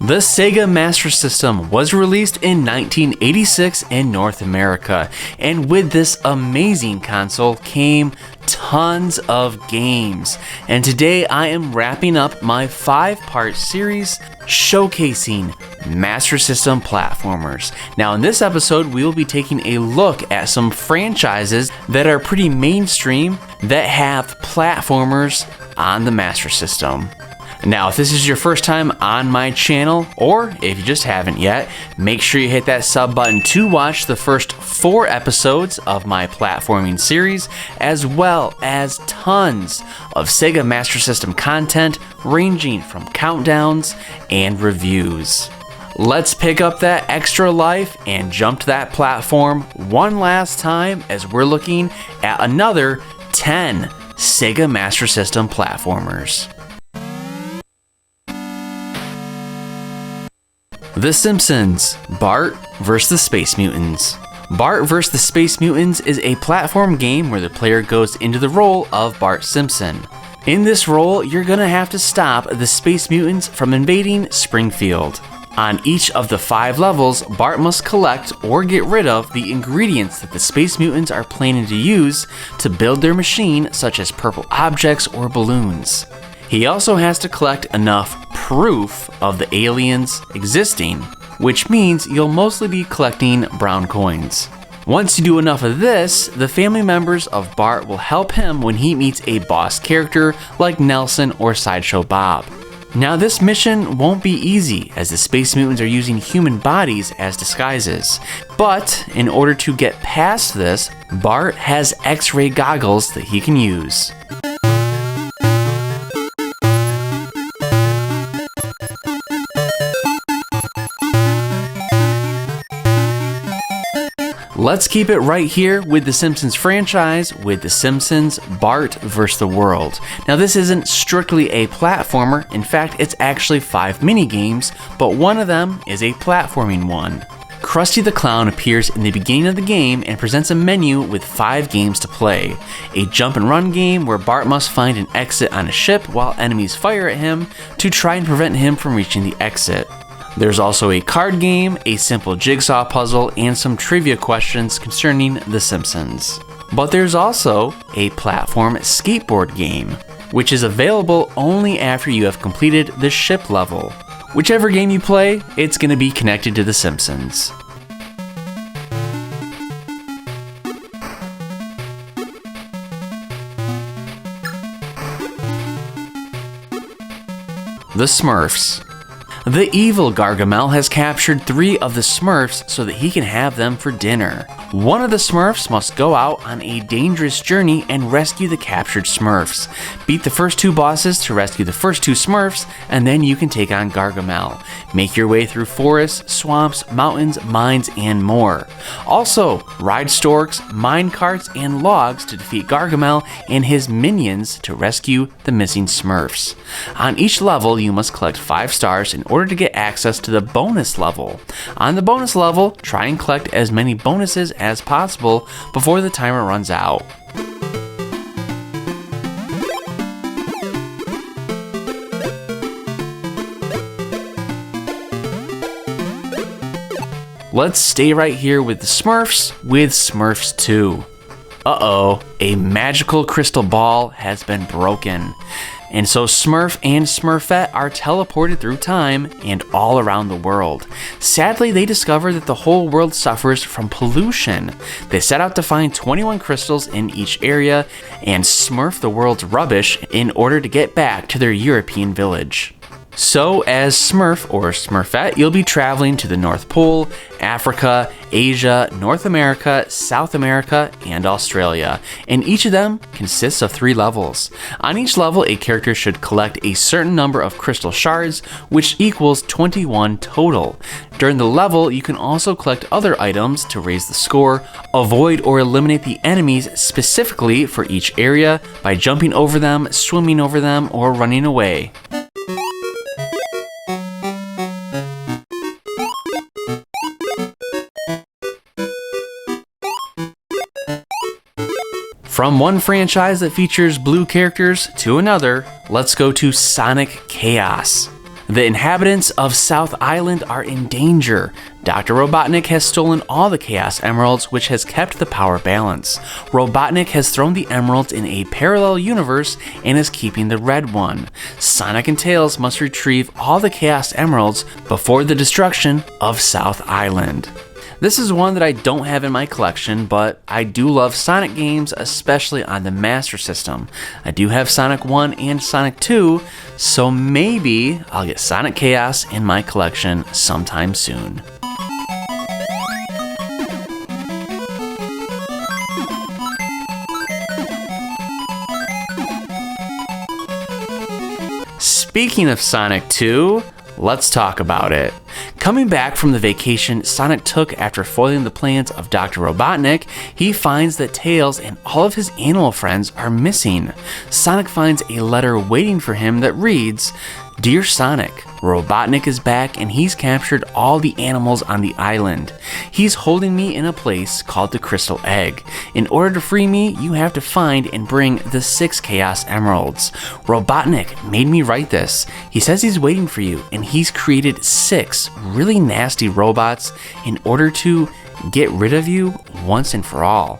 The Sega Master System was released in 1986 in North America, and with this amazing console came tons of games. And today I am wrapping up my 5-part series showcasing Master System Platformers. Now in this episode we will be taking a look at some franchises that are pretty mainstream that have platformers on the Master System. Now, if this is your first time on my channel, or if you just haven't yet, make sure you hit that sub button to watch the first 4 episodes of my platforming series, as well as tons of Sega Master System content ranging from countdowns and reviews. Let's pick up that extra life and jump to that platform one last time as we're looking at another 10 Sega Master System platformers. The Simpsons, Bart Vs The Space Mutants. Bart Vs The Space Mutants is a platform game where the player goes into the role of Bart Simpson. In this role, you're gonna have to stop the Space Mutants from invading Springfield. On each of the 5 levels, Bart must collect or get rid of the ingredients that the Space Mutants are planning to use to build their machine, such as purple objects or balloons. He also has to collect enough proof of the aliens existing, which means you'll mostly be collecting brown coins. Once you do enough of this, the family members of Bart will help him when he meets a boss character like Nelson or Sideshow Bob. Now this mission won't be easy as the Space Mutants are using human bodies as disguises, but in order to get past this, Bart has X-ray goggles that he can use. Let's keep it right here with the Simpsons franchise with The Simpsons Bart Vs. The World. Now this isn't strictly a platformer, in fact it's actually 5 mini-games, but one of them is a platforming one. Krusty the Clown appears in the beginning of the game and presents a menu with 5 games to play. A jump and run game where Bart must find an exit on a ship while enemies fire at him to try and prevent him from reaching the exit. There's also a card game, a simple jigsaw puzzle, and some trivia questions concerning The Simpsons. But there's also a platform skateboard game, which is available only after you have completed the ship level. Whichever game you play, it's going to be connected to The Simpsons. The Smurfs. The evil Gargamel has captured 3 of the Smurfs so that he can have them for dinner. One of the Smurfs must go out on a dangerous journey and rescue the captured Smurfs. Beat the first 2 bosses to rescue the first 2 Smurfs, and then you can take on Gargamel. Make your way through forests, swamps, mountains, mines, and more. Also, ride storks, mine carts, and logs to defeat Gargamel and his minions to rescue the missing Smurfs. On each level, you must collect 5 stars in order to get access to the bonus level. On the bonus level, try and collect as many bonuses as possible before the timer runs out. Let's stay right here with the Smurfs with Smurfs II. Uh-oh, a magical crystal ball has been broken. And so Smurf and Smurfette are teleported through time and all around the world. Sadly, they discover that the whole world suffers from pollution. They set out to find 21 crystals in each area and smurf the world's rubbish in order to get back to their European village. So, as Smurf or Smurfette, you'll be traveling to the North Pole, Africa, Asia, North America, South America, and Australia, and each of them consists of 3 levels. On each level, a character should collect a certain number of crystal shards, which equals 21 total. During the level, you can also collect other items to raise the score, avoid or eliminate the enemies specifically for each area by jumping over them, swimming over them, or running away. From one franchise that features blue characters to another, let's go to Sonic Chaos. The inhabitants of South Island are in danger. Dr. Robotnik has stolen all the Chaos Emeralds, which has kept the power balance. Robotnik has thrown the emeralds in a parallel universe and is keeping the red one. Sonic and Tails must retrieve all the Chaos Emeralds before the destruction of South Island. This is one that I don't have in my collection, but I do love Sonic games, especially on the Master System. I do have Sonic 1 and Sonic 2, so maybe I'll get Sonic Chaos in my collection sometime soon. Speaking of Sonic 2, let's talk about it. Coming back from the vacation Sonic took after foiling the plans of Dr. Robotnik, he finds that Tails and all of his animal friends are missing. Sonic finds a letter waiting for him that reads, "Dear Sonic, Robotnik is back and he's captured all the animals on the island. He's holding me in a place called the Crystal Egg. In order to free me, you have to find and bring the 6 Chaos Emeralds. Robotnik made me write this. He says he's waiting for you and he's created 6 really nasty robots in order to get rid of you once and for all.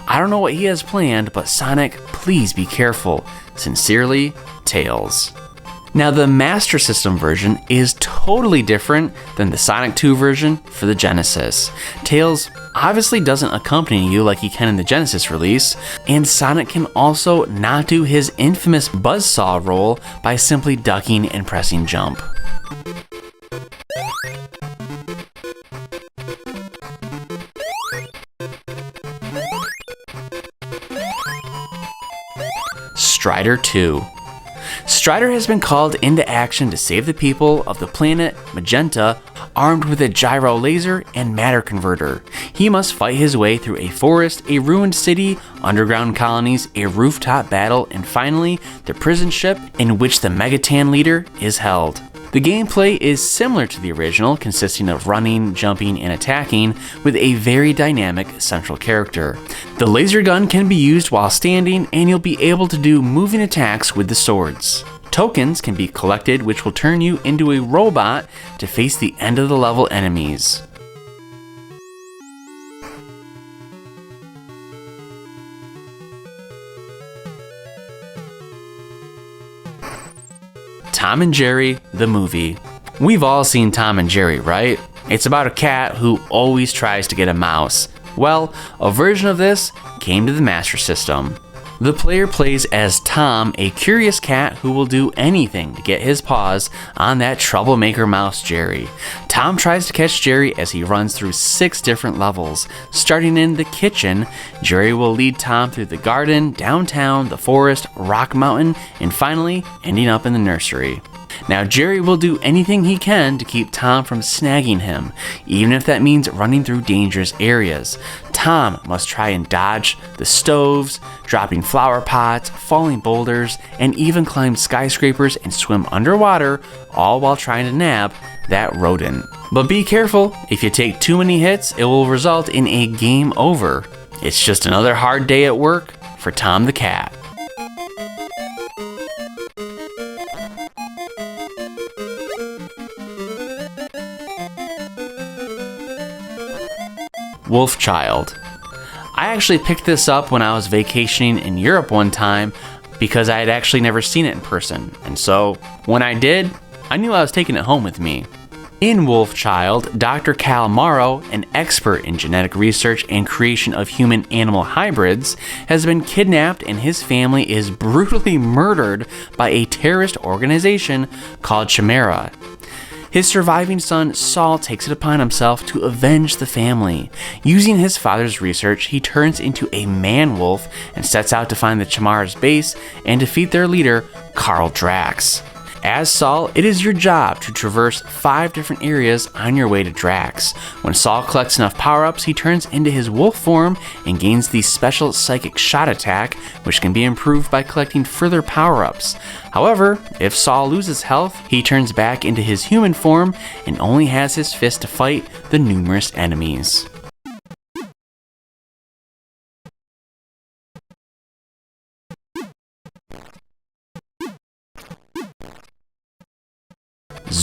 I don't know what he has planned, but Sonic, please be careful. Sincerely, Tails." Now, the Master System version is totally different than the Sonic 2 version for the Genesis. Tails obviously doesn't accompany you like he can in the Genesis release, and Sonic can also not do his infamous buzzsaw roll by simply ducking and pressing jump. Strider 2. Strider has been called into action to save the people of the planet Magenta, armed with a gyro laser and matter converter. He must fight his way through a forest, a ruined city, underground colonies, a rooftop battle, and finally, the prison ship in which the Megaton leader is held. The gameplay is similar to the original, consisting of running, jumping, and attacking, with a very dynamic central character. The laser gun can be used while standing, and you'll be able to do moving attacks with the swords. Tokens can be collected, which will turn you into a robot to face the end of the level enemies. Tom and Jerry, the movie. We've all seen Tom and Jerry, right? It's about a cat who always tries to get a mouse. Well, a version of this came to the Master System. The player plays as Tom, a curious cat who will do anything to get his paws on that troublemaker mouse Jerry. Tom tries to catch Jerry as he runs through 6 different levels. Starting in the kitchen, Jerry will lead Tom through the garden, downtown, the forest, Rock Mountain, and finally ending up in the nursery. Now, Jerry will do anything he can to keep Tom from snagging him, even if that means running through dangerous areas. Tom must try and dodge the stoves, dropping flower pots, falling boulders, and even climb skyscrapers and swim underwater, all while trying to nab that rodent. But be careful, if you take too many hits, it will result in a game over. It's just another hard day at work for Tom the cat. Wolfchild. I actually picked this up when I was vacationing in Europe one time because I had actually never seen it in person, and so when I did, I knew I was taking it home with me. In Wolfchild, Dr. Cal Morrow, an expert in genetic research and creation of human-animal hybrids, has been kidnapped and his family is brutally murdered by a terrorist organization called Chimera. His surviving son, Saul, takes it upon himself to avenge the family. Using his father's research, he turns into a man-wolf and sets out to find the Chimera's base and defeat their leader, Karl Drax. As Saul, it is your job to traverse 5 different areas on your way to Drax. When Saul collects enough power-ups, he turns into his wolf form and gains the special psychic shot attack, which can be improved by collecting further power-ups. However, if Saul loses health, he turns back into his human form and only has his fist to fight the numerous enemies.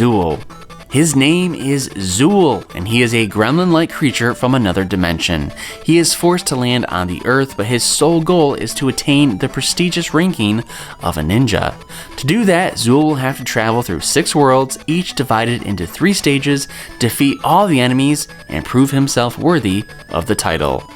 Zuul. His name is Zuul, and he is a gremlin-like creature from another dimension. He is forced to land on the Earth, but his sole goal is to attain the prestigious ranking of a ninja. To do that, Zuul will have to travel through 6 worlds, each divided into 3 stages, defeat all the enemies, and prove himself worthy of the title.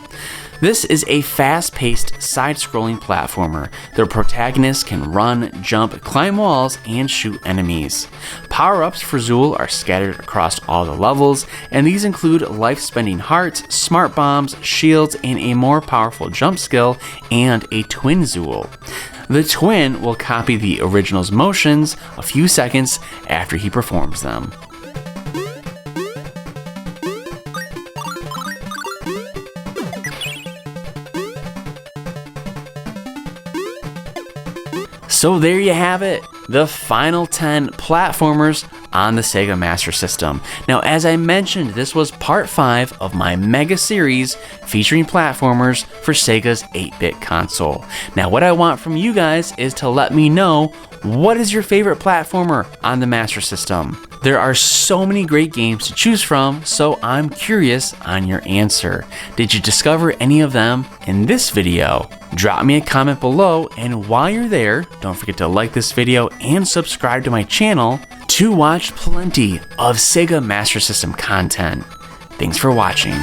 This is a fast-paced, side-scrolling platformer. The protagonist can run, jump, climb walls, and shoot enemies. Power-ups for Zuul are scattered across all the levels, and these include life-spending hearts, smart bombs, shields, and a more powerful jump skill, and a twin Zuul. The twin will copy the original's motions a few seconds after he performs them. So there you have it, the final 10 platformers on the Sega Master System. Now, as I mentioned, this was part 5 of my mega series featuring platformers for Sega's 8-bit console. Now, what I want from you guys is to let me know, what is your favorite platformer on the Master System? There are so many great games to choose from, so I'm curious on your answer. Did you discover any of them in this video? Drop me a comment below, and while you're there, don't forget to like this video and subscribe to my channel to watch plenty of Sega Master System content. Thanks for watching.